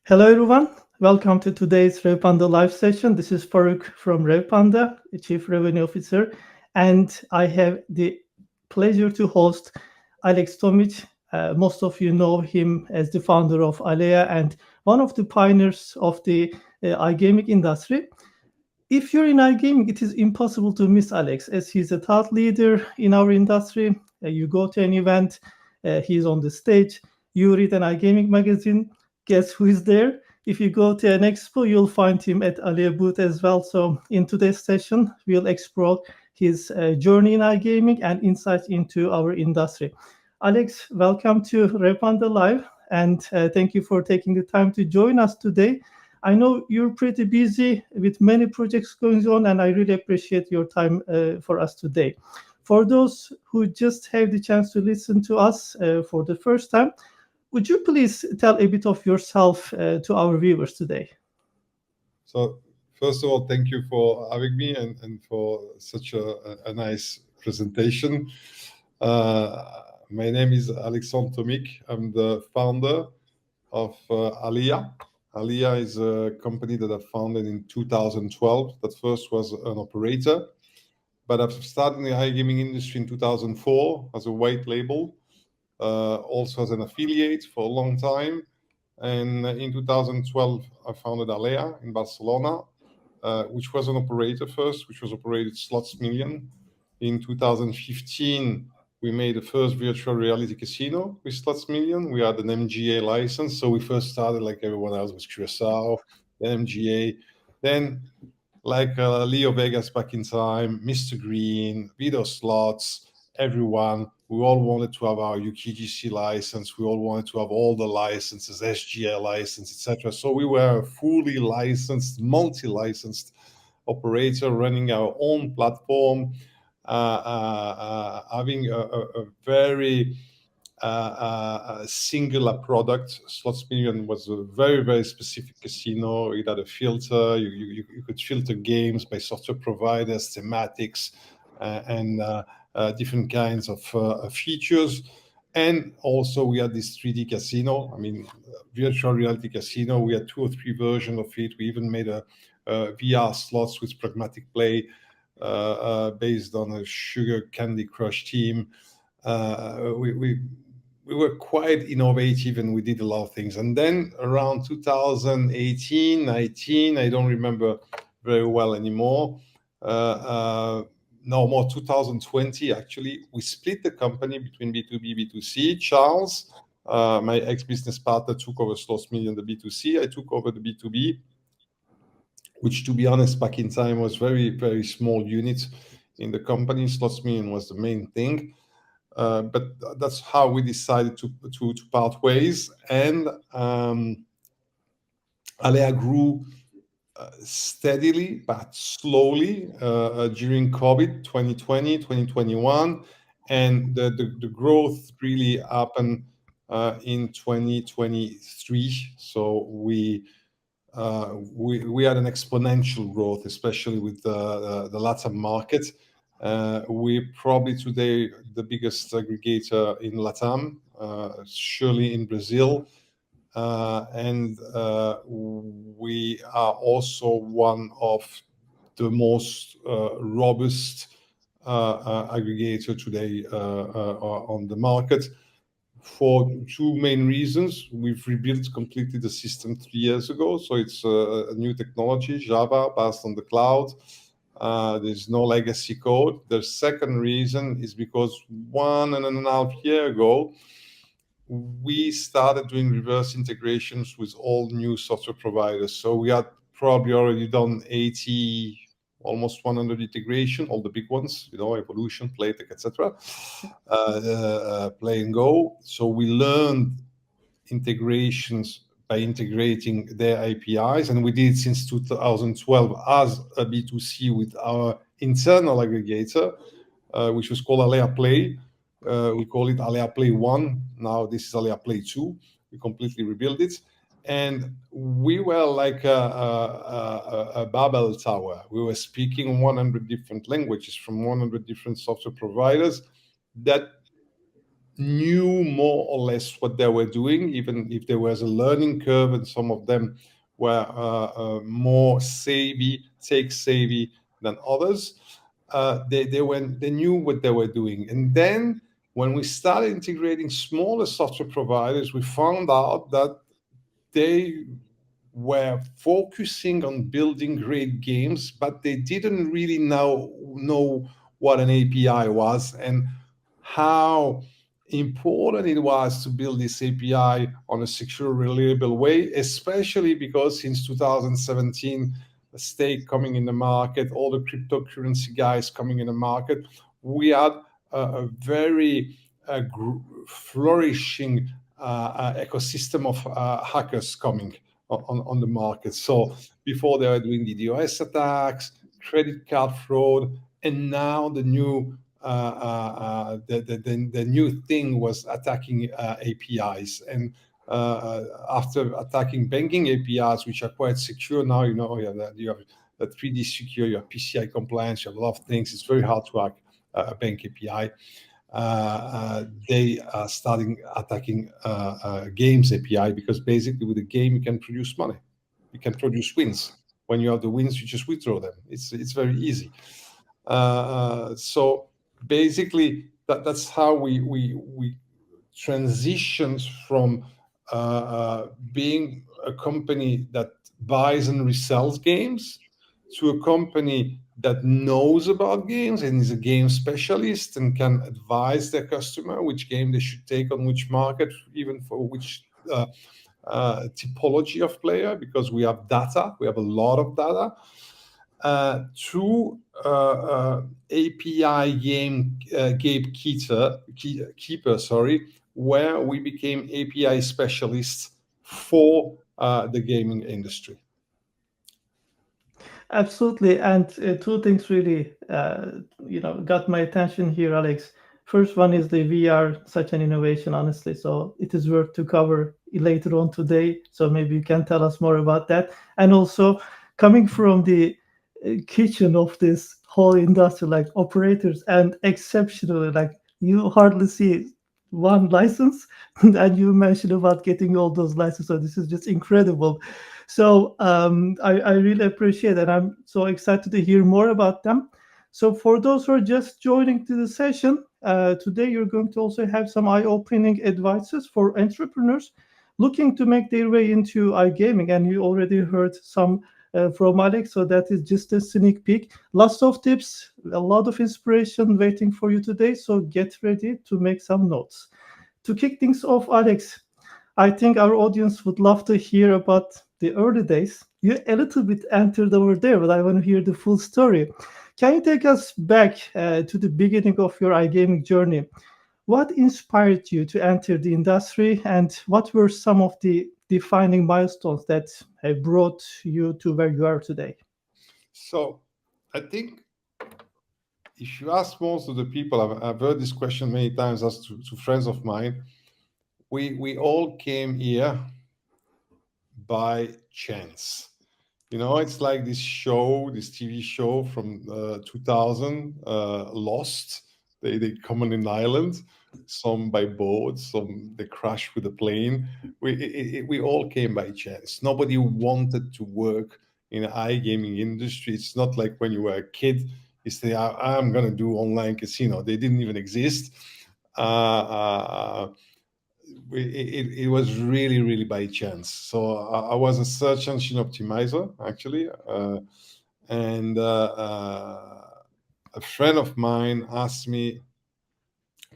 Hello, everyone. Welcome to today's Revpanda live session. This is Faruk from Revpanda, Chief Revenue Officer, and I have the pleasure to host Alex Tomic. Most of you know him as the founder of Alea and one of the pioneers of the iGaming industry. If you're in iGaming, it is impossible to miss Alex, as he's a thought leader in our industry. You go to an event, he's on the stage. You read an iGaming magazine, guess who is there? If you go to an expo, you'll find him at Alea booth as well. So in today's session, we'll explore his journey in iGaming and insights into our industry. Alex, welcome to Repanda Live, and thank you for taking the time to join us today. I know you're pretty busy with many projects going on, and I really appreciate your time for us today. For those who just have the chance to listen to us for the first time, would you please tell a bit of yourself to our viewers today? So, first of all, thank you for having me and for such a nice presentation. My name is Alexandre Tomic. I'm the founder of Alea. Alea is a company that I founded in 2012. That first was an operator, but I've started in the iGaming industry in 2004 as a white label, also as an affiliate for a long time. And in 2012, I founded Alea in Barcelona, which was an operator first, which was operated Slots Million. In 2015, we made the first virtual reality casino with Slots Million. We had an MGA license, so we first started like everyone else with Curacao, then MGA, then like Leo Vegas back in time, Mr. Green, Vito Slots, everyone. We all wanted to have our UKGC license. We all wanted to have all the licenses, SGL license, etc. So we were a fully licensed, multi-licensed operator running our own platform, having a very singular product. Slots Million was a very, very specific casino. It had a filter. You could filter games by software providers, thematics, and different kinds of features. And also we had this 3D casino. I mean, virtual reality casino. We had 2 or 3 versions of it. We even made a VR slots with Pragmatic Play based on a sugar candy crush team. We were quite innovative and we did a lot of things. And then around 2018, 19, I don't remember very well anymore. No, more 2020 actually, we split the company between B2B, B2C. Charles, my ex-business partner, took over Slots Million, the B2C. I took over the B2B, which, to be honest, back in time was very, very small unit in the company. Slots Million was the main thing. But that's how we decided to part ways. And Alea grew steadily but slowly during COVID 2020, 2021. And the growth really happened in 2023. So we had an exponential growth, especially with the LatAm market. We're probably today the biggest aggregator in LatAm, surely in Brazil. And we are also one of the most robust aggregator today on the market, for 2 main reasons. We've rebuilt completely the system 3 years ago, so it's a new technology, Java, based on the cloud. There's no legacy code. The second reason is because 1.5 years ago, we started doing reverse integrations with all new software providers. So we had probably already done 80, almost 100 integration, all the big ones, Evolution, Playtech, etc. Play and Go. So we learned integrations by integrating their APIs, and we did since 2012 as a B2C with our internal aggregator, which was called Alea Play. We call it Alea Play 1. Now this is Alea Play 2. We completely rebuilt it. And we were like a Babel tower. We were speaking 100 different languages from 100 different software providers that knew more or less what they were doing, even if there was a learning curve, and some of them were more savvy, tech savvy than others. They knew what they were doing. And then when we started integrating smaller software providers, we found out that they were focusing on building great games, but they didn't really know what an API was and how important it was to build this API on a secure, reliable way, especially because since 2017, the stake coming in the market, all the cryptocurrency guys coming in the market, we had a very flourishing ecosystem of hackers coming on the market. So before they were doing DDoS attacks, credit card fraud, and now the new thing was attacking APIs. And after attacking banking APIs, which are quite secure now, you have the 3D secure, you have PCI compliance, you have a lot of things. It's very hard to hack a bank API. They are starting attacking games API, because basically with a game you can produce money, you can produce wins. When you have the wins, you just withdraw them. It's very easy. So basically, that's how we transitioned from being a company that buys and resells games to a company that knows about games and is a game specialist and can advise their customer which game they should take on which market, even for which typology of player, because we have data, we have a lot of data. Through API game keeper, sorry, where we became API specialists for the gaming industry. Absolutely. And two things really, got my attention here, Alex. First one is the VR, such an innovation, honestly. So it is worth to cover later on today. So maybe you can tell us more about that. And also, coming from the kitchen of this whole industry, like operators, and exceptionally, like you hardly see one license, and you mentioned about getting all those licenses. So this is just incredible. So I really appreciate it. I'm so excited to hear more about them. So for those who are just joining to the session, today you're going to also have some eye-opening advices for entrepreneurs looking to make their way into iGaming. And you already heard some from Alex, so that is just a sneak peek. Lots of tips, a lot of inspiration waiting for you today. So get ready to make some notes. To kick things off, Alex, I think our audience would love to hear about the early days. You a little bit entered over there, but I want to hear the full story. Can you take us back to the beginning of your iGaming journey? What inspired you to enter the industry, and what were some of the defining milestones that have brought you to where you are today? So I think if you ask most of the people, I've heard this question many times, as to friends of mine, we all came here by chance. It's like this TV show from 2000, Lost. They come on an island, some by boat, some they crash with a plane. We all came by chance. Nobody wanted to work in the iGaming industry. It's not like when you were a kid, you say, I'm going to do online casino. They didn't even exist. It was really, really by chance. So I was a search engine optimizer, actually. And a friend of mine asked me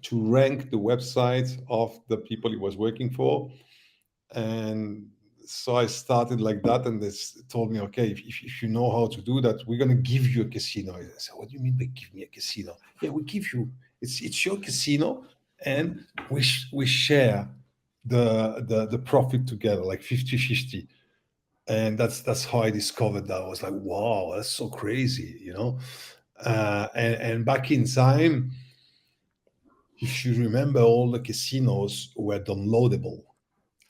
to rank the website of the people he was working for. And so I started like that, and they told me, okay, if you know how to do that, we're going to give you a casino. I said, what do you mean by give me a casino? Yeah, we give you, it's your casino, and we share the profit together, like 50-50. And that's how I discovered that. I was like, wow, that's so crazy. And back in time, if you remember, all the casinos were downloadable.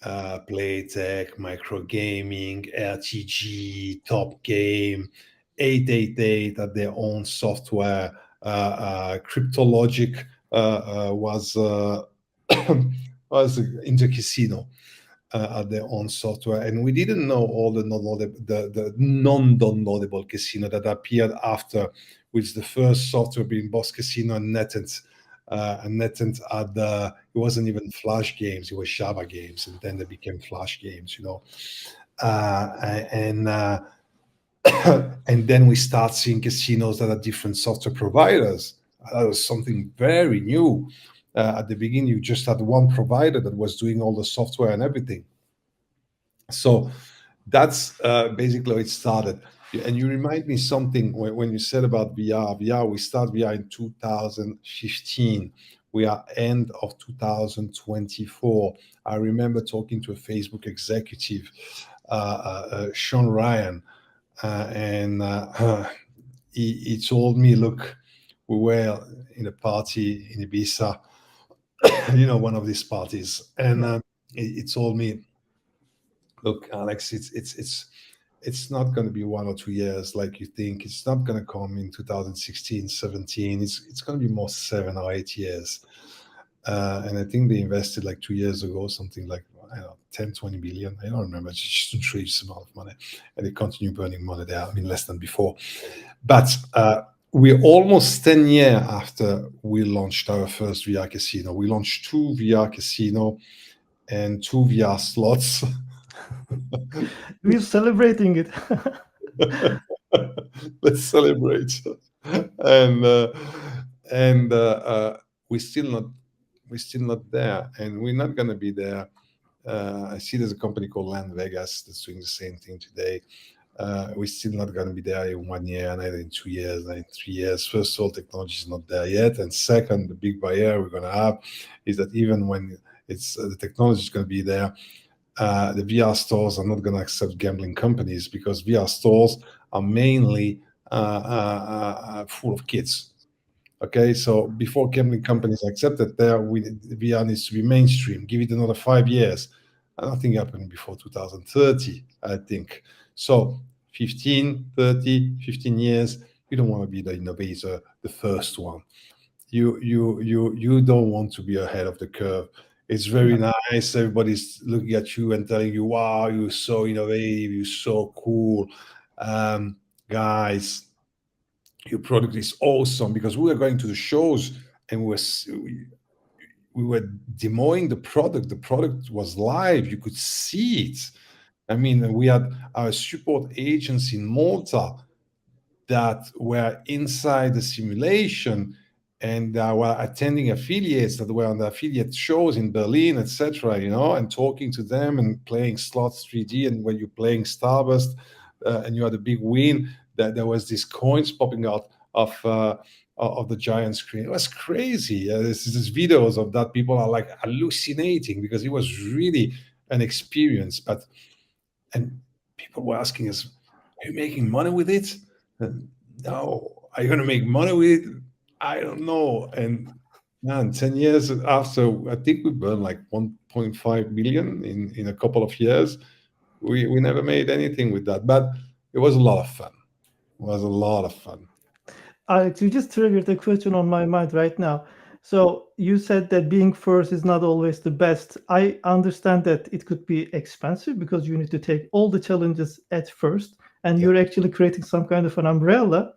Playtech, Microgaming, RTG, Top Game, 888 had their own software. Cryptologic was was into casino at their own software, and we didn't know all the non-downloadable casino that appeared after, with the first software being Boss Casino and NetEnt. And NetEnt had it wasn't even Flash games; it was Java games, and then they became Flash games, and and then we start seeing casinos that are different software providers. That was something very new. At the beginning, you just had one provider that was doing all the software and everything. So that's basically how it started. And you remind me something when you said about VR. VR, we start VR in 2015. We are end of 2024. I remember talking to a Facebook executive, Sean Ryan, and he told me, look, we were in a party in Ibiza, one of these parties, and Yeah. he told me, look, Alex, it's not going to be 1 or 2 years like you think. It's not going to come in 2016, 17. It's going to be more 7 or 8 years. And I think they invested like 2 years ago, something like, I don't know, 10, 20 billion. I don't remember. It's just a tremendous amount of money. And they continue burning money there. I mean, less than before. But we're almost 10 years after we launched our first VR casino. We launched 2 VR casino and 2 VR slots. We're celebrating it. Let's celebrate. And we're still not there, and we're not going to be there. I see there's a company called Land Vegas that's doing the same thing today. We're still not going to be there in 1 year, neither in 2 years, neither in 3 years. First of all, technology is not there yet, and second, the big barrier we're going to have is that even when it's the technology is going to be there, the VR stores are not going to accept gambling companies, because VR stores are mainly full of kids. Okay, so before gambling companies accept it, VR needs to be mainstream. Give it another 5 years. Nothing happening before 2030, I think. So 15 years, you don't want to be the innovator, the first one. You don't want to be ahead of the curve. It's very Yeah. nice. Everybody's looking at you and telling you, "Wow, you're so innovative. You're so cool, guys. Your product is awesome." Because we were going to the shows and we were demoing the product. The product was live. You could see it. I mean, we had our support agents in Malta that were inside the simulation, and were attending affiliates that were on the affiliate shows in Berlin, etc. And talking to them and playing slots 3D. And when you're playing Starburst and you had a big win, that there was these coins popping out of the giant screen. It was crazy. There's videos of that. People are like hallucinating, because it was really an experience. And people were asking us, "Are you making money with it?" And, no. "Are you going to make money with it?" I don't know. And man, 10 years after, I think we burned like 1.5 million in a couple of years. We never made anything with that, but it was a lot of fun. It was a lot of fun. Alex, you just triggered a question on my mind right now. So you said that being first is not always the best. I understand that it could be expensive because you need to take all the challenges at first, and Yeah, you're actually creating some kind of an umbrella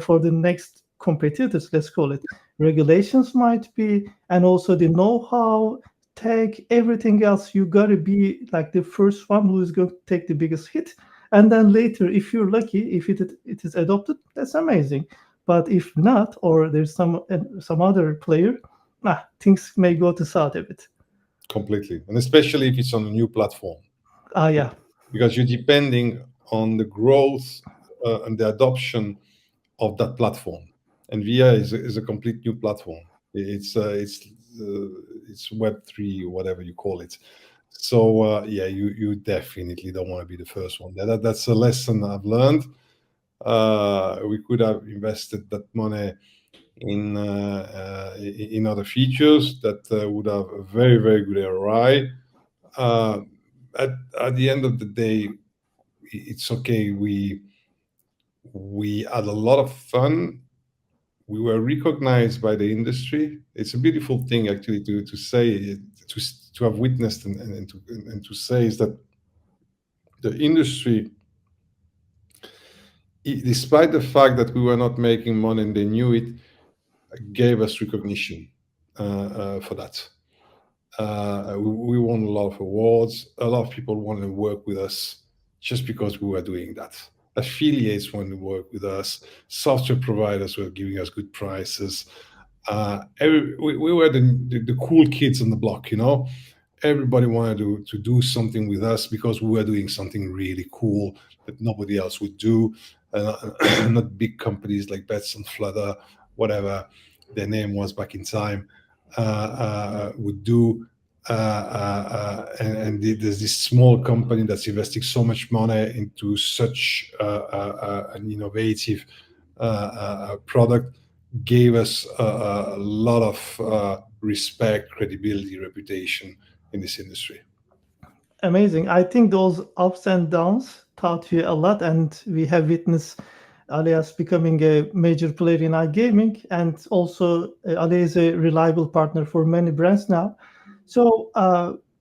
for the next competitors, let's call it. Regulations might be, and also the know-how, tech, everything else. You gotta be like the first one who is going to take the biggest hit, and then later, if you're lucky, if it is adopted, that's amazing. But if not, or there's some other player, things may go to south a bit. completely. And especially if it's on a new platform, Ah, yeah, because you're depending on the growth and the adoption of that platform. And VIA is a complete new platform. It's Web3, whatever you call it. So yeah, you definitely don't want to be the first one. That's a lesson I've learned. We could have invested that money in other features that would have a very, very good ROI. Uh, at the end of the day, it's okay. We had a lot of fun, we were recognized by the industry. It's a beautiful thing actually to say, to have witnessed and to say is that the industry, despite the fact that we were not making money and they knew it, gave us recognition for that. We won a lot of awards. A lot of people wanted to work with us just because we were doing that. Affiliates wanted to work with us. Software providers were giving us good prices. We were the cool kids on the block, you know. Everybody wanted to do something with us because we were doing something really cool that nobody else would do. Not big companies like Bets and Flutter, whatever their name was back in time, would do. And there's this small company that's investing so much money into such an innovative product, gave us a lot of respect, credibility, reputation in this industry. Amazing. I think those ups and downs taught you a lot, and we have witnessed Alias becoming a major player in iGaming, and also Alea is a reliable partner for many brands now. So,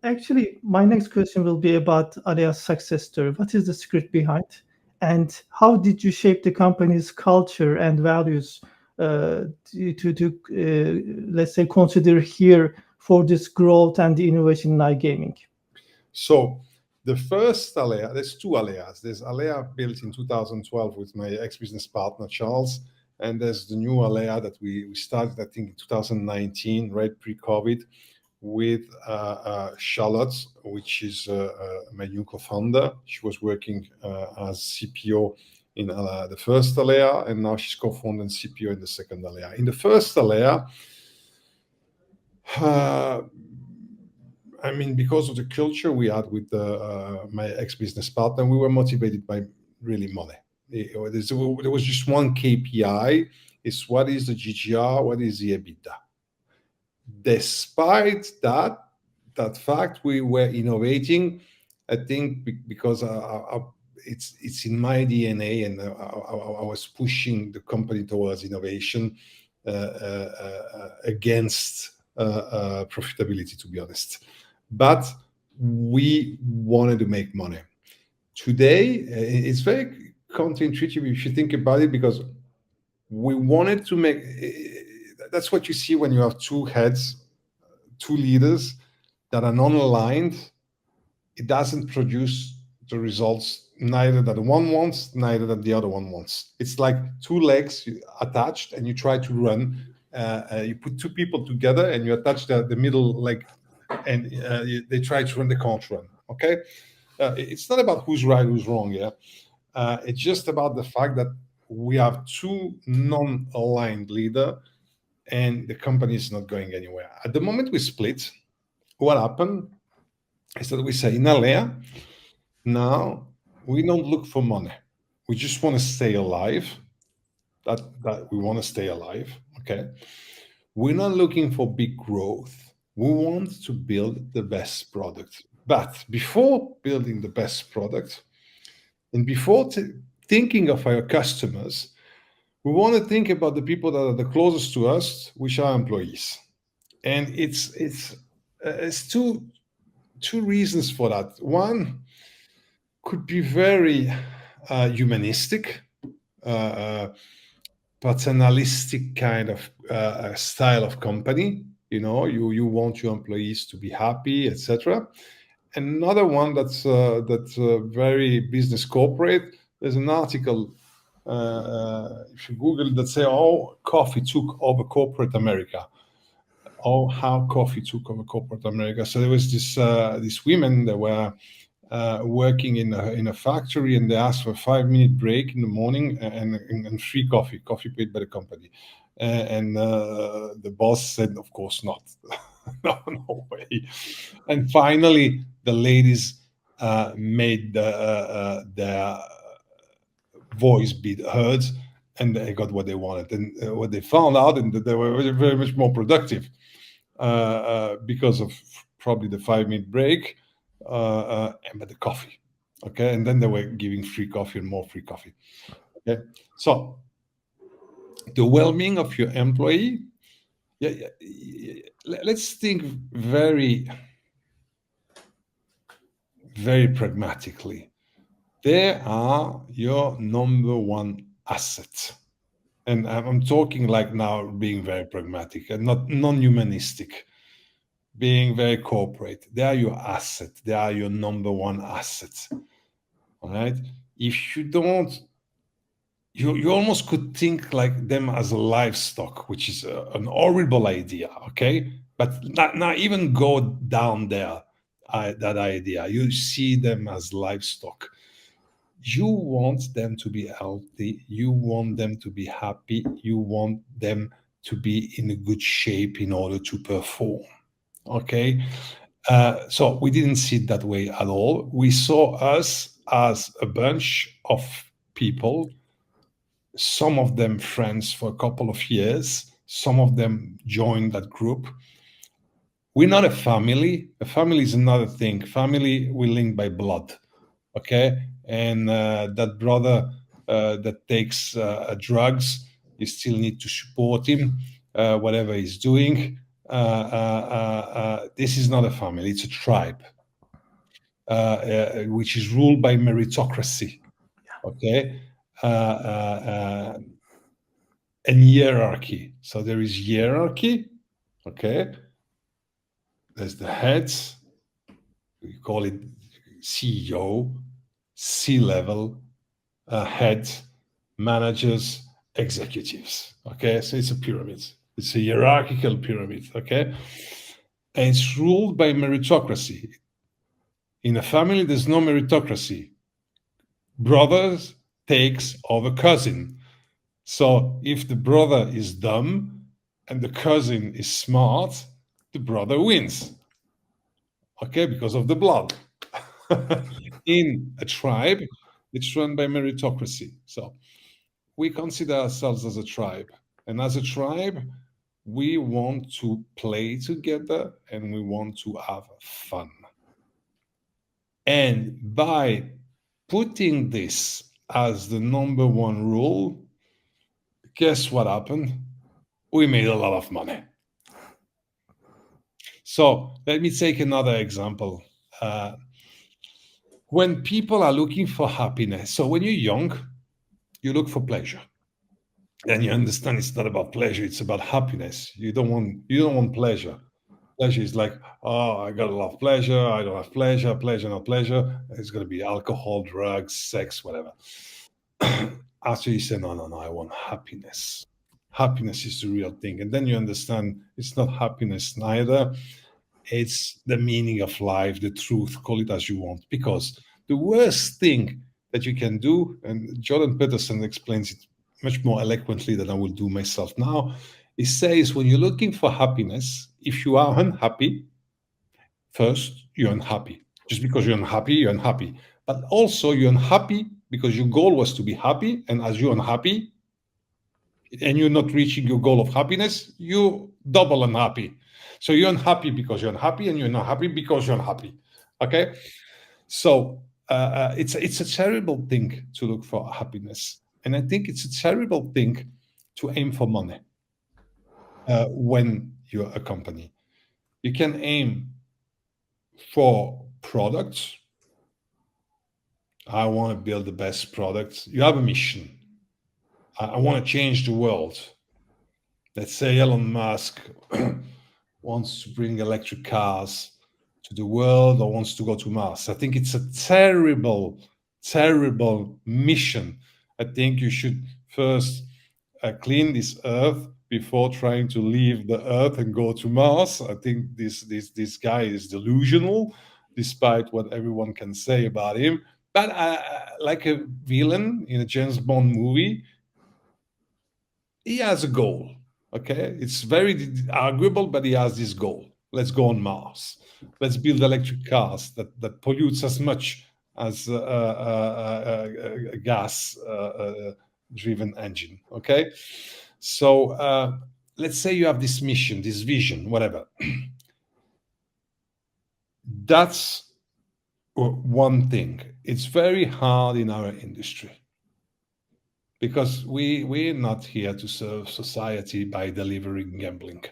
actually, my next question will be about Alia's success story. What is the secret behind, and how did you shape the company's culture and values let's say, consider here for this growth and the innovation in iGaming? So the first Alea, there's two Aleas. There's Alea built in 2012 with my ex-business partner, Charles. And there's the new Alea that we started, I think, in 2019, right pre-COVID, with Charlotte, which is my new co-founder. She was working as CPO in the first Alea, and now she's co-founder and CPO in the second Alea. In the first Alea, I mean, because of the culture we had with my ex-business partner, we were motivated by really money. There was just one KPI: is what is the GGR, what is the EBITDA. Despite that fact, we were innovating. I think because it's in my DNA, and I was pushing the company towards innovation against profitability, to be honest. But we wanted to make money. Today, it's very counterintuitive if you think about it, because we wanted to make. That's what you see when you have two heads, two leaders that are non-aligned. It doesn't produce the results neither that one wants, neither that the other one wants. It's like two legs attached, and you try to run. You put two people together, and you attach the middle leg, and they try to run. They can't run. Okay, it's not about who's right, who's wrong. Yeah, it's just about the fact that we have two non-aligned leaders, and the company is not going anywhere. At the moment we split, what happened is that we say in Alea, now we don't look for money. We just want to stay alive. That we want to stay alive. Okay. We're not looking for big growth. We want to build the best product. But before building the best product, and before thinking of our customers, we want to think about the people that are the closest to us, which are employees. And it's two reasons for that. One could be very humanistic, paternalistic kind of style of company. You know, you want your employees to be happy, etc. Another one that's very business corporate. There's an article, if you Google, that say, "Oh, coffee took over corporate America." Oh, how coffee took over corporate America. So there was these women that were working in a factory, and they asked for a 5-minute break in the morning and free coffee paid by the company. And the boss said, of course not. No way. And finally, the ladies made their voice be heard, and they got what they wanted. And what they found out, and that they were very, very much more productive because of probably the 5-minute break, but the coffee. Okay, and then they were giving free coffee and more free coffee. Okay, so the well-being of your employee. Yeah, let's think very pragmatically. They are your number one asset. And I'm talking like now being very pragmatic and not non-humanistic, being very corporate. They are your asset. They are your number one asset. All right. If you don't, you almost could think like them as a livestock, which is an horrible idea. Okay. But not even go down there, that idea. You see them as livestock. You want them to be healthy, you want them to be happy, you want them to be in a good shape in order to perform. Okay. So we didn't see it that way at all. We saw us as a bunch of people, some of them friends for a couple of years, some of them joined that group. We're not a family. A family is another thing. Family, we link by blood. Okay. And that brother that takes drugs, you still need to support him, whatever he's doing. This is not a family, it's a tribe, which is ruled by meritocracy. Okay. And hierarchy. So there is hierarchy. Okay. There's the heads, we call it CEO, C level, head, managers, executives. Okay, so it's a pyramid. It's a hierarchical pyramid. Okay, and it's ruled by meritocracy. In a family, there's no meritocracy. Brothers takes over cousin. So if the brother is dumb and the cousin is smart, the brother wins. Okay, because of the blood. In a tribe, it's run by meritocracy. So we consider ourselves as a tribe. And as a tribe, we want to play together and we want to have fun. And by putting this as the number one rule, guess what happened? We made a lot of money. So let me take another example. When people are looking for happiness, so when you're young, you look for pleasure. And you understand it's not about pleasure, it's about happiness. You don't want pleasure. Pleasure is like, oh, I got a lot of pleasure, I don't have pleasure, pleasure, not pleasure. It's gonna be alcohol, drugs, sex, whatever. After you say, no, no, no, I want happiness. Happiness is the real thing. And then you understand it's not happiness neither. It's the meaning of life, the truth, call it as you want. Because the worst thing that you can do, and Jordan Peterson explains it much more eloquently than I will do myself now, he says when you're looking for happiness, if you are unhappy, first, you're unhappy. Just because you're unhappy, you're unhappy. But also, you're unhappy because your goal was to be happy. And as you're unhappy and you're not reaching your goal of happiness, you're double unhappy. So you're unhappy because you're unhappy, and you're not happy because you're unhappy. Okay? So it's a terrible thing to look for happiness. And I think it's a terrible thing to aim for money when you're a company. You can aim for products. I want to build the best product. You have a mission. I want to change the world. Let's say Elon Musk wants to bring electric cars to the world or wants to go to Mars. I think it's a terrible, terrible mission. I think you should first clean this earth before trying to leave the earth and go to Mars. I think this guy is delusional, despite what everyone can say about him. But like a villain in a James Bond movie, he has a goal. Okay, it's very arguable, but he has this goal. Let's go on Mars. Let's build electric cars that pollutes as much as a gas driven engine. Okay, so let's say you have this mission, this vision, whatever. That's one thing. It's very hard in our industry. because we're not here to serve society by delivering gambling.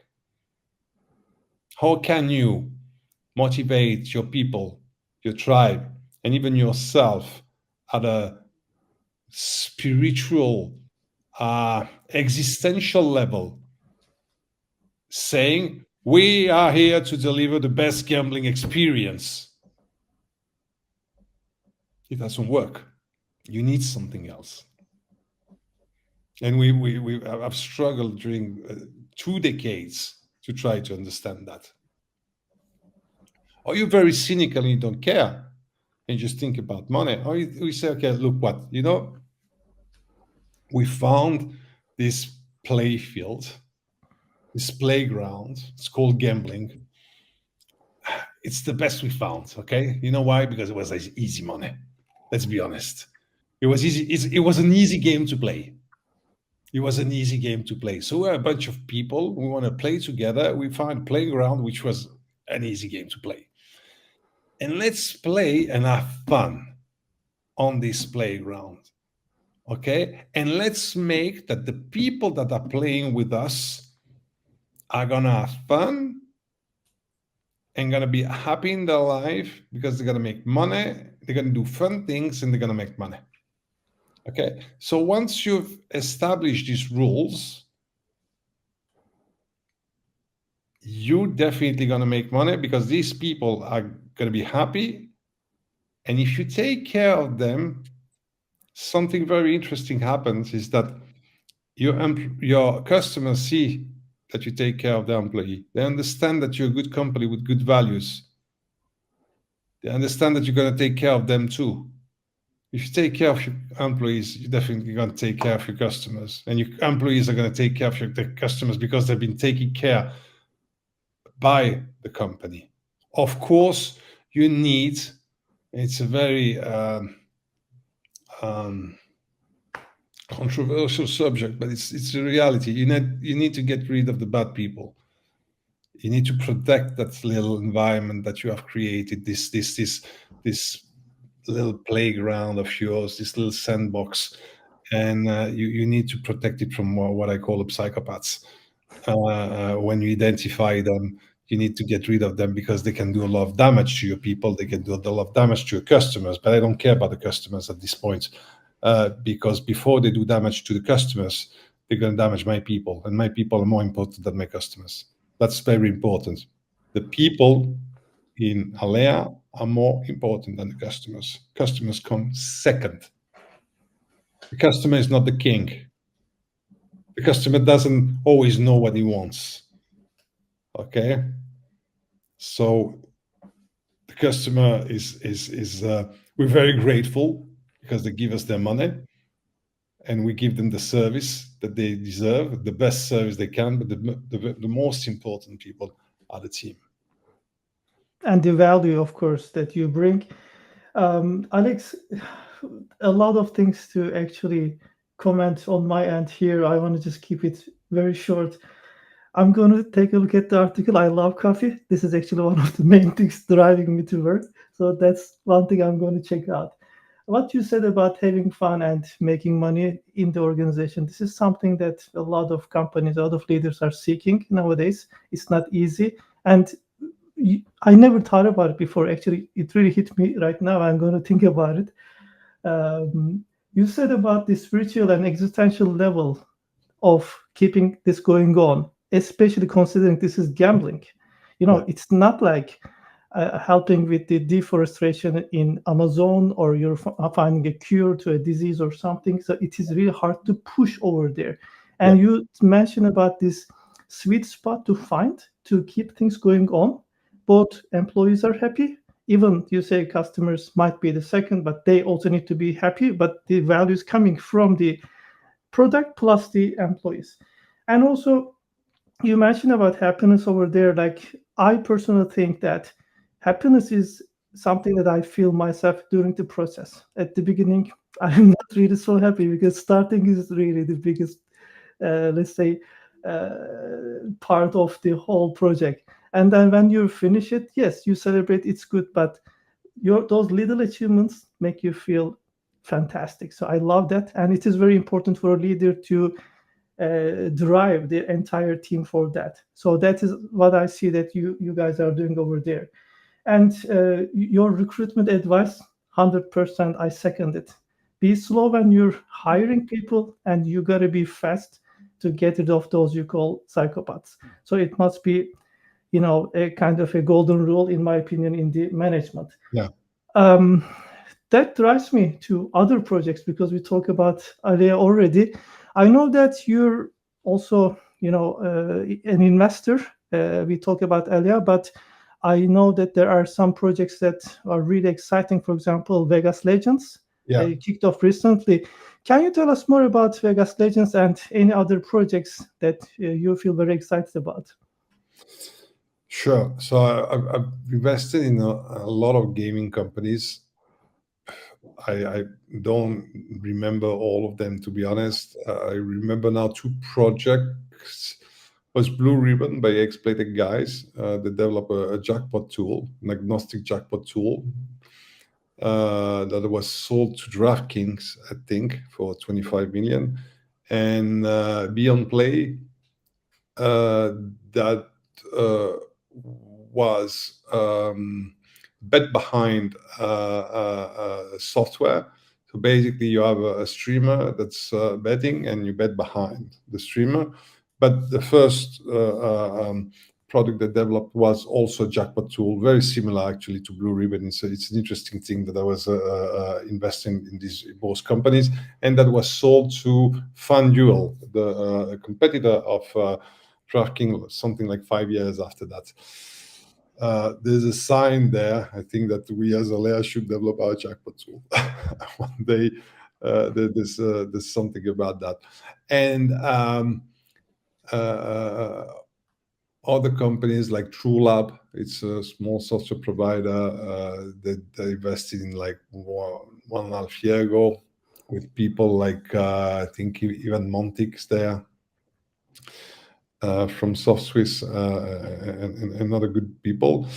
How can you motivate your people, your tribe, and even yourself at a spiritual, existential level, saying, we are here to deliver the best gambling experience? It doesn't work. You need something else. And I've struggled during 2 decades to try to understand that. Or you're very cynical and you don't care and you just think about money. Or you say, okay, look what, we found this play field, this playground. It's called gambling. It's the best we found. Okay, you know why? Because it was easy money. Let's be honest. It was easy. It was an easy game to play. It was an easy game to play. So we're a bunch of people. We want to play together. We found a playground, which was an easy game to play. And let's play and have fun on this playground. Okay? And let's make that the people that are playing with us are going to have fun and going to be happy in their life because they're going to make money, they're going to do fun things, and they're going to make money. Okay? So once you've established these rules, you're definitely going to make money because these people are going to be happy. And if you take care of them, something very interesting happens is that your customers see that you take care of their employee. They understand that you're a good company with good values. They understand that you're going to take care of them too. If you take care of your employees, you're definitely going to take care of your customers. And your employees are going to take care of their customers because they've been taken care by the company. Of course, you need, it's a very controversial subject, but it's a reality. You need to get rid of the bad people. You need to protect that little environment that you have created, this little playground of yours, this little sandbox, and you need to protect it from what I call the psychopaths. When you identify them, you need to get rid of them because they can do a lot of damage to your people. They can do a lot of damage to your customers, but I don't care about the customers at this point. Because before they do damage to the customers, they're going to damage my people, and my people are more important than my customers. That's very important. The people in Alea are more important than the customers. Customers come second. The customer is not the king. The customer doesn't always know what he wants. Okay? So the customer is we're very grateful because they give us their money, and we give them the service that they deserve, the best service they can. But the most important people are the team. And the value, of course, that you bring. Alex, a lot of things to actually comment on my end here. I want to just keep it very short. I'm going to take a look at the article. I love coffee. This is actually one of the main things driving me to work. So that's one thing I'm going to check out. What you said about having fun and making money in the organization, this is something that a lot of companies, a lot of leaders are seeking nowadays. It's not easy. And I never thought about it before. Actually, it really hit me right now. I'm going to think about it. You said about the spiritual and existential level of keeping this going on, especially considering this is gambling. Yeah. It's not like helping with the deforestation in Amazon, or you're finding a cure to a disease or something. So it is really hard to push over there. Yeah. And you mentioned about this sweet spot to find to keep things going on. Both employees are happy. Even you say customers might be the second, but they also need to be happy. But the value is coming from the product plus the employees. And also, you mentioned about happiness over there. Like, I personally think that happiness is something that I feel myself during the process. At the beginning, I'm not really so happy because starting is really the biggest, let's say, part of the whole project. And then when you finish it, yes, you celebrate, it's good, but those little achievements make you feel fantastic. So I love that, and it is very important for a leader to drive the entire team for that. So that is what I see that you guys are doing over there. And your recruitment advice, 100%, I second it. Be slow when you're hiring people, and you gotta be fast to get rid of those you call psychopaths. So it must be, a kind of a golden rule, in my opinion, in the management. Yeah. Um, that drives me to other projects because we talk about Alea already. I know that you're also, an investor. We talk about Alea, but I know that there are some projects that are really exciting. For example, Vegas Legends Yeah. kicked off recently. Can you tell us more about Vegas Legends and any other projects that you feel very excited about? Sure. So I've invested in a lot of gaming companies. I don't remember all of them, to be honest. I remember now two projects. Was Blue Ribbon by Exploited Guys. They develop a jackpot tool, an agnostic jackpot tool that was sold to DraftKings, I think, for 25 million. And Beyond Play, that uh, was bet behind software. So basically, you have a streamer that's betting, and you bet behind the streamer. But the first product they developed was also a jackpot tool, very similar actually to Blue Ribbon. It's an interesting thing that I was investing in these both companies, and that was sold to FanDuel, the competitor of DraftKings, something like 5 years after that. There's a sign there. I think that we as Alea should develop our jackpot tool one day. There's something about that, and other companies like TrueLab. It's a small software provider that they invested in like 1.5 years ago, with people like I think even Montix there. From Soft Swiss and other good people.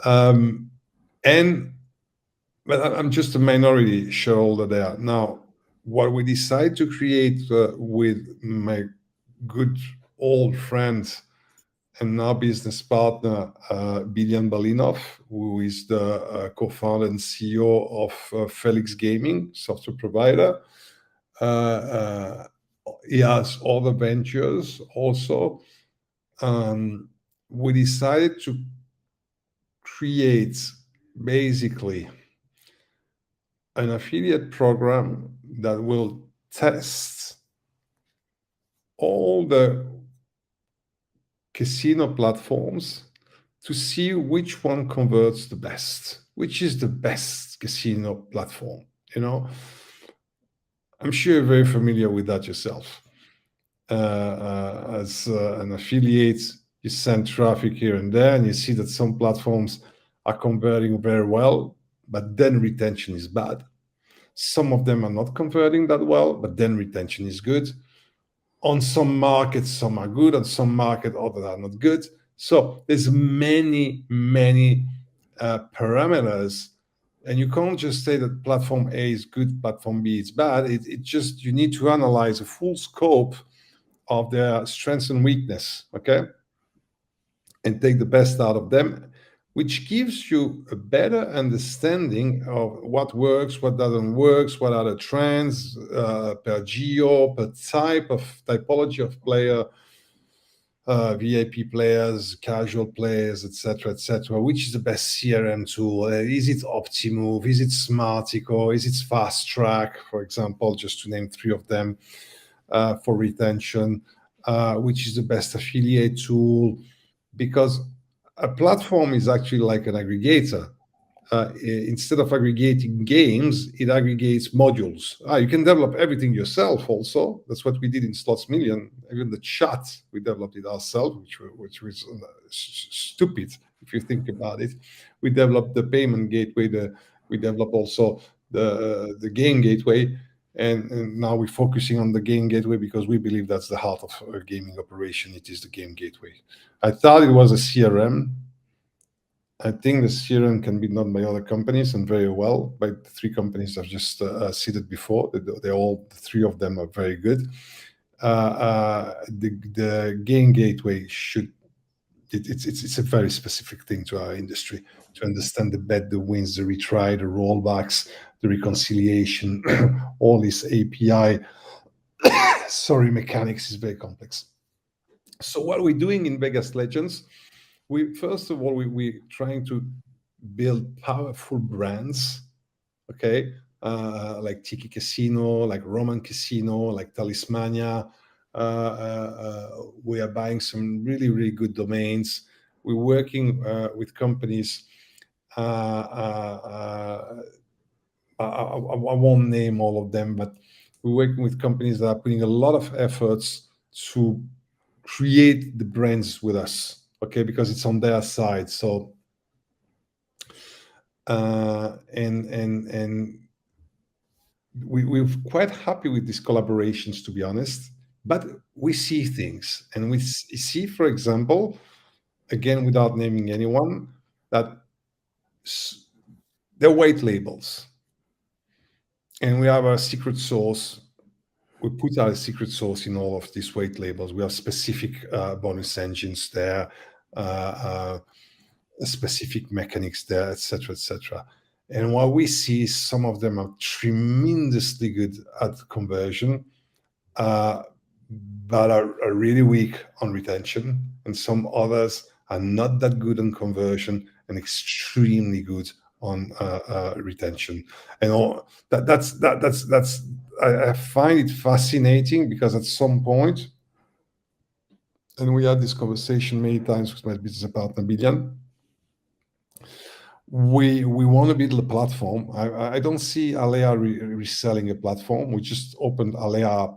Um, and but I'm just a minority shareholder there. Now, what we decide to create with my good old friend and now business partner, Bilyan Balinov, who is the co-founder and CEO of Felix Gaming, software provider. He has other ventures also. We decided to create basically an affiliate program that will test all the casino platforms to see which one converts the best, which is the best casino platform. I'm sure you're very familiar with that yourself. As an affiliate, you send traffic here and there, and you see that some platforms are converting very well, but then retention is bad. Some of them are not converting that well, but then retention is good. On some markets, some are good. On some markets, others are not good. So there's many parameters, and you can't just say that platform A is good, platform B is bad. It just, you need to analyze a full scope of their strengths and weakness, okay, and take the best out of them, which gives you a better understanding of what works, what doesn't work, what are the trends per geo, per type of typology of player, VIP players, casual players, etc., which is the best CRM tool. Is it Optimove? Is it Smartico? Is it Fast Track, for example, just to name three of them, for retention, which is the best affiliate tool, because a platform is actually like an aggregator. Instead of aggregating games, it aggregates modules. You can develop everything yourself also. That's what we did in Slots Million. Even the chat, we developed it ourselves, which was stupid if you think about it. We developed the payment gateway. We developed also the game gateway. And now we're focusing on the game gateway because we believe that's the heart of a gaming operation. It is the game gateway. I thought it was a CRM. I think the CRM can be done by other companies and very well by the three companies I've just cited before. They all, the three of them are very good. The game gateway should, it's a very specific thing to our industry to understand the bet, the wins, the retry, the rollbacks, the reconciliation, all this API, sorry, mechanics is very complex. So what we're doing in Vegas Legends, we first of all we're trying to build powerful brands, okay, like Tiki Casino, like Roman Casino, like Talismania. We are buying some really good domains. We're working with companies. Uh, uh, I won't name all of them, but we're working with companies that are putting a lot of efforts to create the brands with us, okay, because it's on their side. So and we're quite happy with these collaborations, to be honest. But we see things, and we see, for example, again, without naming anyone, that they're white labels, and we have a secret sauce. We put our secret sauce in all of these white labels. We have specific bonus engines there, uh, specific mechanics there, etc., etc. And what we see is some of them are tremendously good at conversion, uh, but are really weak on retention, and some others are not that good on conversion and extremely good on retention. And all that's I find it fascinating because at some point, and we had this conversation many times with my business partner Billion, we want to build a platform. I don't see Alea reselling a platform. We just opened Alea.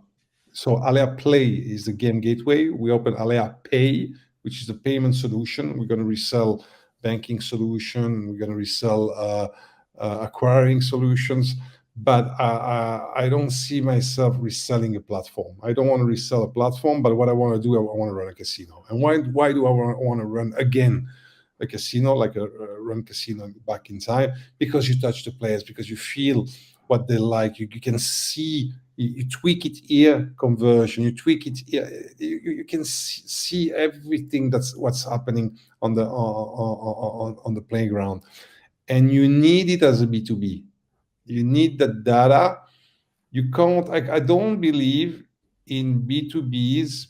So Alea Play is the game gateway. We opened Alea Pay, which is the payment solution. We're going to resell banking solution. We're going to resell acquiring solutions. But I don't see myself reselling a platform. I don't want to resell a platform. But what I want to do, I want to run a casino. And why do I want to run again a casino, like a run casino back in time? Because you touch the players, because you feel what they like. You can see, you tweak it here, conversion, you tweak it here. You can see everything that's what's happening on the playground. And you need it as a B2B. You need the data. You can't, I don't believe in B2Bs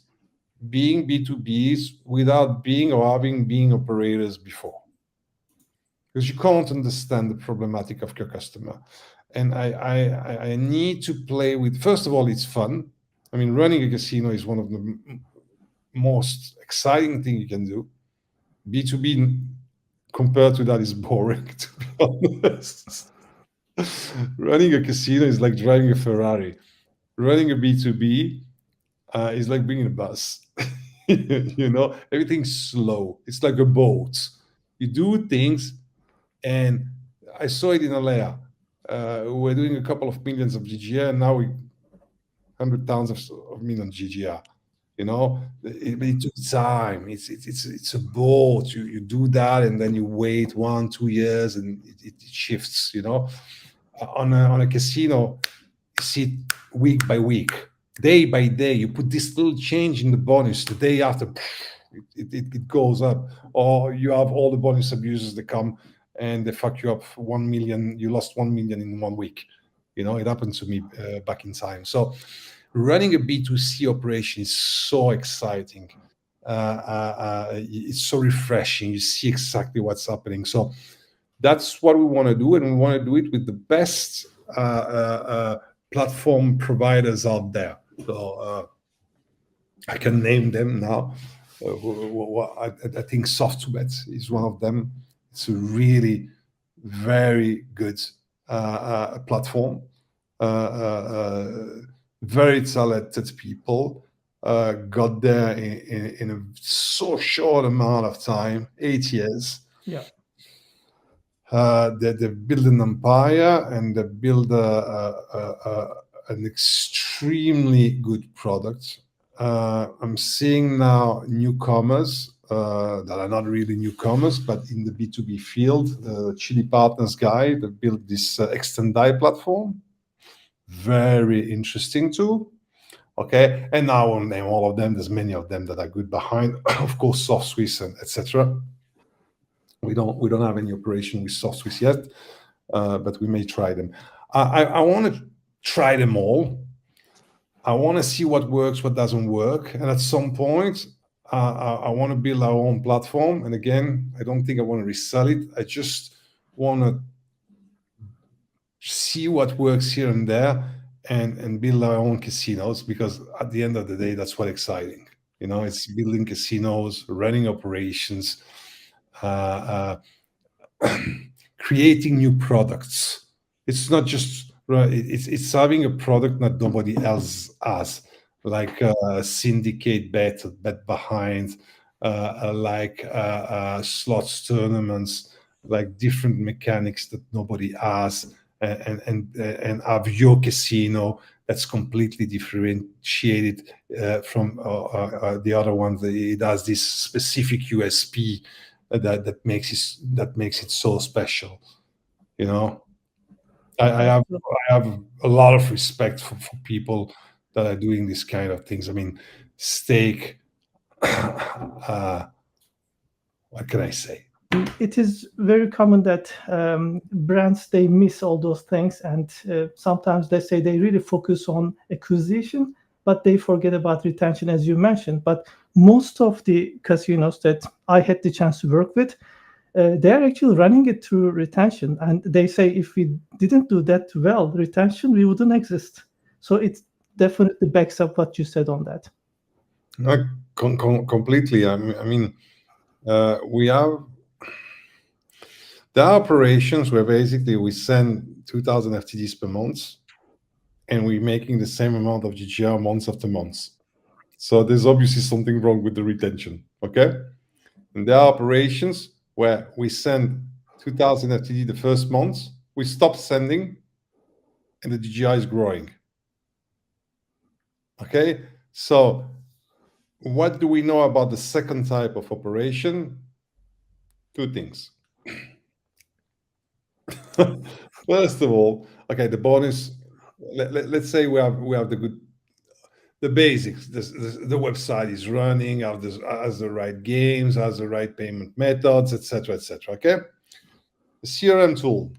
being B2Bs without being or having been operators before, because you can't understand the problematic of your customer. And I need to play with, first of all, it's fun. I mean, running a casino is one of the most exciting thing you can do. B2B compared to that is boring, to be honest. Running a casino is like driving a Ferrari. Running a B2B is like being in a bus. Everything's slow. It's like a boat. You do things, and I saw it in Alea. We're doing a couple of millions of GGR, and now we 100,000 of million GGR. It took time. It's a boat. You do that, and then you wait 1-2 years, and it shifts. On a casino, you see it week by week, day by day. You put this little change in the bonus the day after, it goes up. Or you have all the bonus abusers that come and they fuck you up 1 million. You lost 1 million in 1 week. It happened to me back in time. So running a B2C operation is so exciting. It's so refreshing. You see exactly what's happening. So that's what we want to do, and we want to do it with the best platform providers out there. So I can name them now. I think SoftBet is one of them. It's a really very good platform. Very talented people got there in a so short amount of time, 8 years. Yeah. They build an empire, and they build an extremely good product. I'm seeing now newcomers that are not really newcomers, but in the B2B field. The Chili Partners guy that built this Extendai platform, very interesting too. Okay, and now I'll name all of them. There's many of them that are good behind. Of course, Soft Swiss and etc. We don't have any operation with Soft Swiss yet, but we may try them. I want to try them all. I want to see what works, what doesn't work, and at some point, I want to build our own platform. And again, I don't think I want to resell it. I just want to see what works here and there, and build our own casinos, because at the end of the day, that's what exciting. It's building casinos, running operations, uh, creating new products. It's not just it's having a product that nobody else has, like syndicate bet behind, like slots tournaments, like different mechanics that nobody has, and have your casino that's completely differentiated from the other ones. It has this specific USP that makes it so special. You know, I have a lot of respect for people that are doing this kind of things. I mean, steak. What can I say? It is very common that brands they miss all those things, and sometimes they say they really focus on acquisition, but they forget about retention, as you mentioned. But most of the casinos that I had the chance to work with, they are actually running it through retention, and they say if we didn't do that well, retention, we wouldn't exist. So it definitely backs up what you said on that. Not completely. I mean, we have the operations where basically we send 2,000 FTDs per month, and we're making the same amount of GGR month after month. So there's obviously something wrong with the retention. Okay, and there are operations where we send 2,000 FTD the first month, we stop sending, and the GGR is growing. Okay, so what do we know about the second type of operation? Two things. First of all, okay, the bonus. Let's say we have the basics. The website is running, has the right games, has the right payment methods, etc., etc. Okay, the CRM tool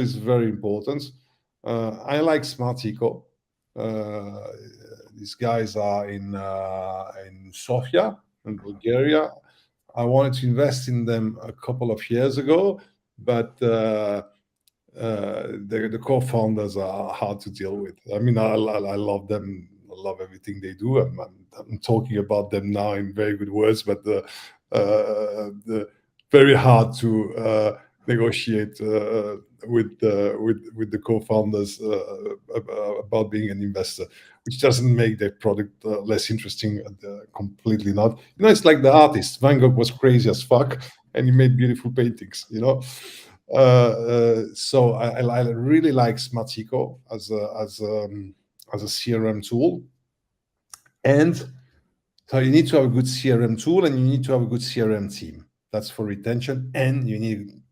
is very important. I like Smart Eco. These guys are in Sofia, in Bulgaria. I wanted to invest in them a couple of years ago, but the co-founders are hard to deal with. I mean, I love them. I love everything they do. I'm talking about them now in very good words, but the very hard to negotiate with the co-founders about being an investor, which doesn't make their product less interesting. Completely not. It's like the artist. Van Gogh was crazy as fuck, and he made beautiful paintings. So I really like Smartico as a CRM tool, and so you need to have a good CRM tool, and you need to have a good CRM team. That's for retention, and you need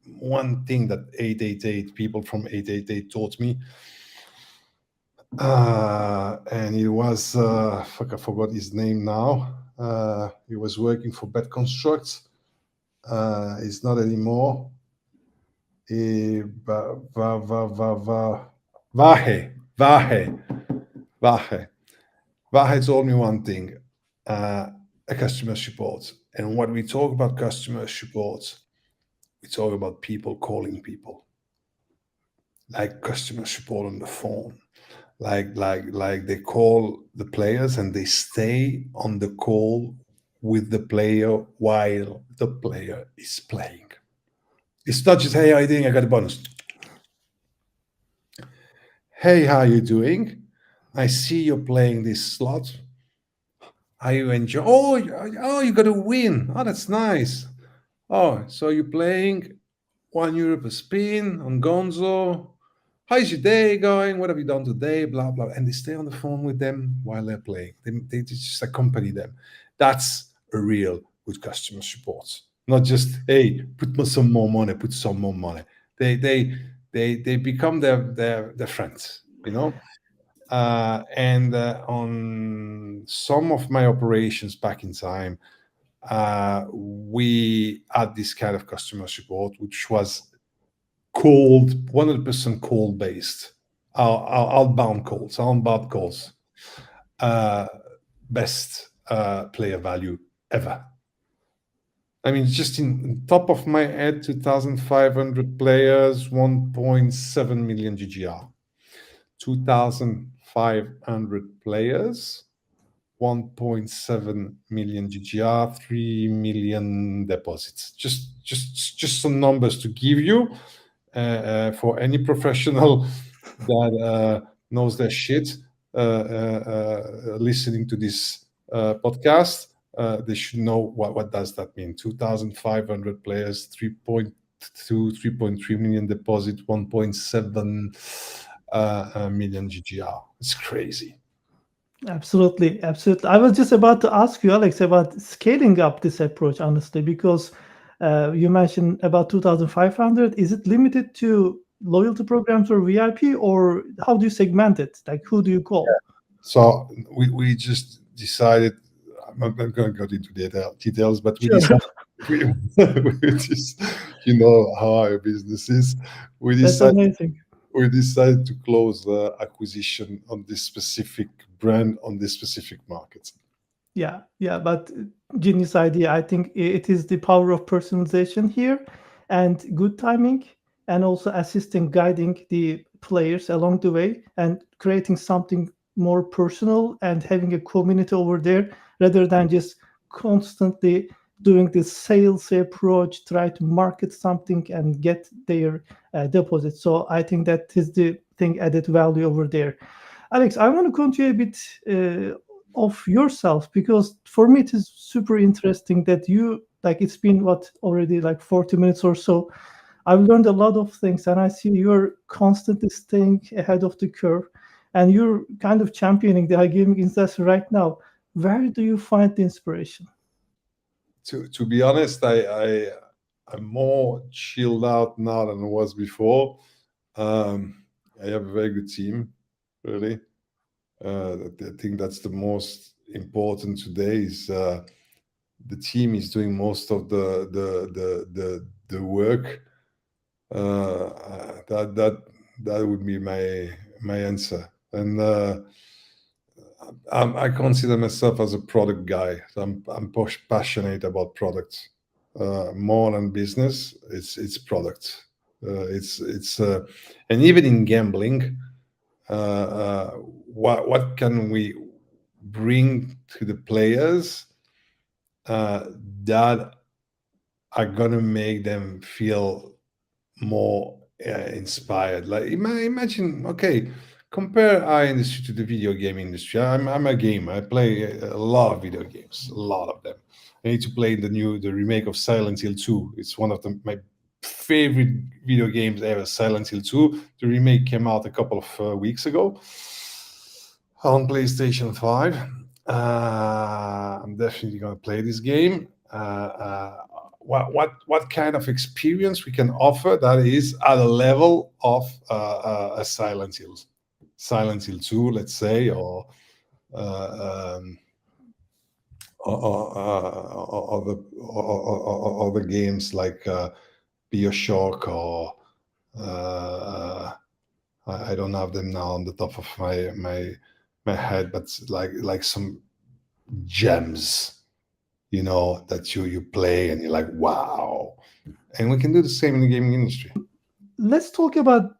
one thing that 888 people from 888 taught me, and it was fuck, I forgot his name now. He was working for Bet Construct. He's not anymore. Vahe. Vahe told me one thing, a customer support. And when we talk about customer support, we talk about people calling people, like customer support on the phone, like they call the players and they stay on the call with the player while the player is playing. It's not just, hey, how you doing? I got a bonus. Hey, how you doing? I see you're playing this slot. Are you enjoying? Oh, you got a win. Oh, that's nice. Oh, so you're playing €1 per spin on Gonzo. How's your day going? What have you done today? Blah blah. And they stay on the phone with them while they're playing. They just accompany them. That's a real good customer support. Not just, hey, put some more money, put some more money. They become their friends, you know. And on some of my operations back in time, we had this kind of customer support, which was cold, 100% call based, our outbound calls, uh, best player value ever. I mean, just in top of my head, 2,500 players, 1.7 million GGR. 2,500 players, 1.7 million GGR, 3 million deposits. Just some numbers to give you for any professional that knows their shit listening to this podcast. They should know what does that mean. 2,500 players, 3.2, 3.3 million deposit, 1.7 million GGR. It's crazy. Absolutely, absolutely. I was just about to ask you, Alex, about scaling up this approach, honestly, because you mentioned about 2,500. Is it limited to loyalty programs or VIP, or how do you segment it? Like, who do you call? So we just decided. I'm not going to go into details, but we Sure, decided we just, you know how our business is. We that's decided amazing. we decided to close the acquisition on this specific brand on this specific market. Yeah, yeah, but genius idea. I think it is the power of personalization here and good timing and also assisting guiding the players along the way and creating something more personal and having a community over there rather than just constantly doing this sales approach, try to market something and get their deposit. So I think that is the thing added value over there. Alex, I want to continue a bit of yourself because for me it is super interesting that you like it's been what already like 40 minutes or so. I've learned a lot of things and I see you're constantly staying ahead of the curve and you're kind of championing the iGaming industry right now. Where do you find the inspiration? To be honest, I'm more chilled out now than I was before. I have a very good team, really. I think that's the most important today. Is the team is doing most of the work. That would be my answer. And I consider myself as a product guy. So I'm passionate about products more than business. It's product. It's and even in gambling, what can we bring to the players uh, that are gonna make them feel more inspired. Like imagine, okay, compare our industry to the video game industry. I'm a gamer. I play a lot of video games, a lot of them. I need to play the remake of Silent Hill 2. It's one of my favorite video games ever. Silent Hill 2. The remake came out a couple of weeks ago on PlayStation 5. I'm definitely going to play this game. What kind of experience we can offer that is at a level of a Silent Hill 2, let's say, or other games like BioShock or I don't have them now on the top of my head, but like some gems, that you play and you're like, wow. And we can do the same in the gaming industry. Let's talk about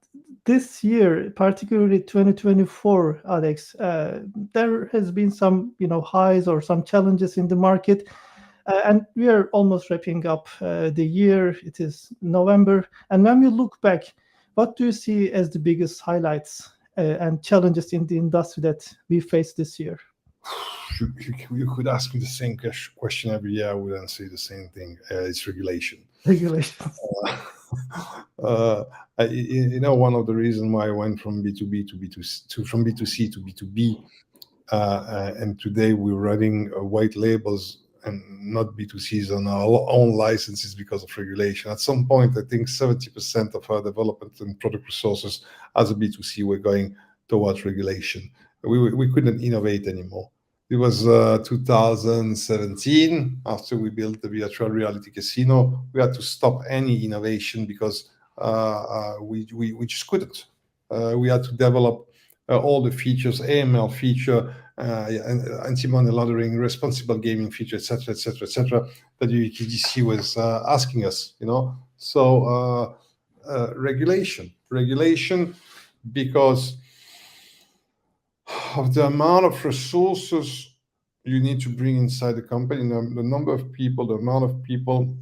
this year, particularly 2024, Alex. There has been some, highs or some challenges in the market, and we are almost wrapping up the year. It is November, and when we look back, what do you see as the biggest highlights and challenges in the industry that we faced this year? You could ask me the same question every year. I would answer the same thing. It's regulation. Regulations. uh, one of the reasons why I went from B2B to B2C from B2C to B2B, and today we're running white labels and not B2Cs on our own licenses because of regulation. At some point, I think 70% of our development and product resources as a B2C were going towards regulation. We couldn't innovate anymore. It was 2017, after we built the virtual reality casino. We had to stop any innovation because we just couldn't. We had to develop all the features, AML feature, anti-money laundering, responsible gaming feature, etc., etc., etc., that the UKGC was asking us. So regulation, because of the amount of resources you need to bring inside the company, the number of people, the amount of people,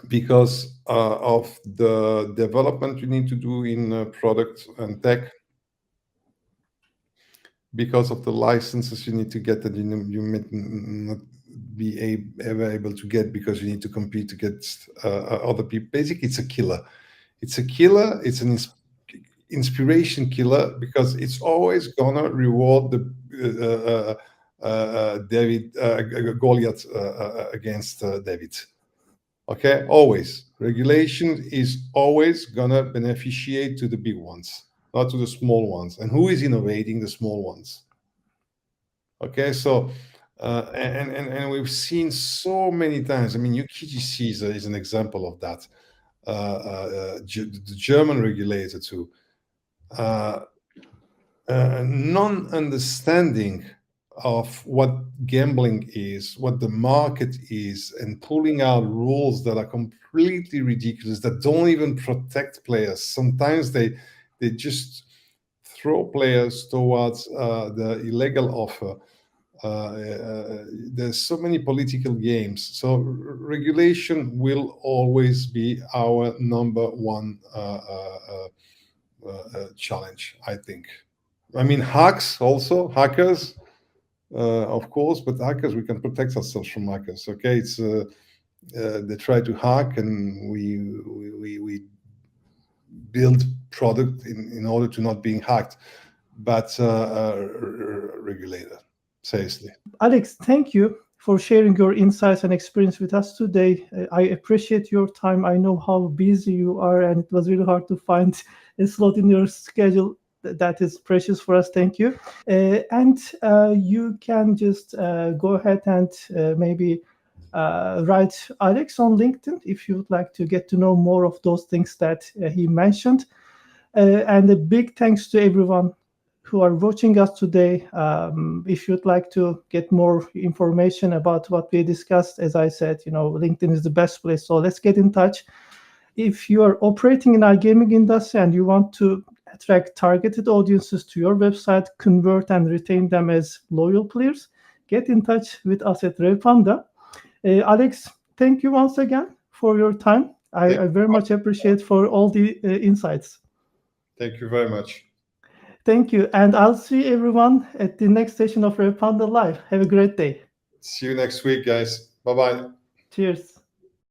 because of the development you need to do in product and tech, because of the licenses you need to get that you may not be ever able to get because you need to compete against other people. Basically, it's a killer. It's a killer. It's an inspiration killer because it's always gonna reward the Goliath against David. Okay, always. Regulation is always gonna beneficiate to the big ones, not to the small ones. And who is innovating? The small ones. Okay, so and we've seen so many times. I mean, UKGC is an example of that. The German regulator too. Non-understanding of what gambling is, what the market is, and pulling out rules that are completely ridiculous, that don't even protect players. Sometimes they just throw players towards the illegal offer. There's so many political games. So regulation will always be our number one challenge, I think. I mean, hackers, of course, but hackers, we can protect ourselves from hackers. Okay, it's they try to hack, and we build product in order to not being hacked. But regulator, seriously. Alex, thank you for sharing your insights and experience with us today. I appreciate your time. I know how busy you are, and it was really hard to find a slot in your schedule that is precious for us. Thank you. And you can just go ahead and maybe write Alex on LinkedIn if you would like to get to know more of those things that he mentioned. And a big thanks to everyone who are watching us today. If you'd like to get more information about what we discussed, as I said, LinkedIn is the best place. So let's get in touch. If you are operating in our gaming industry and you want to attract targeted audiences to your website, convert and retain them as loyal players, get in touch with us at Revpanda. Alex, thank you once again for your time. I very much appreciate for all the insights. Thank you very much. Thank you. And I'll see everyone at the next session of Revpanda Live. Have a great day. See you next week, guys. Bye-bye. Cheers.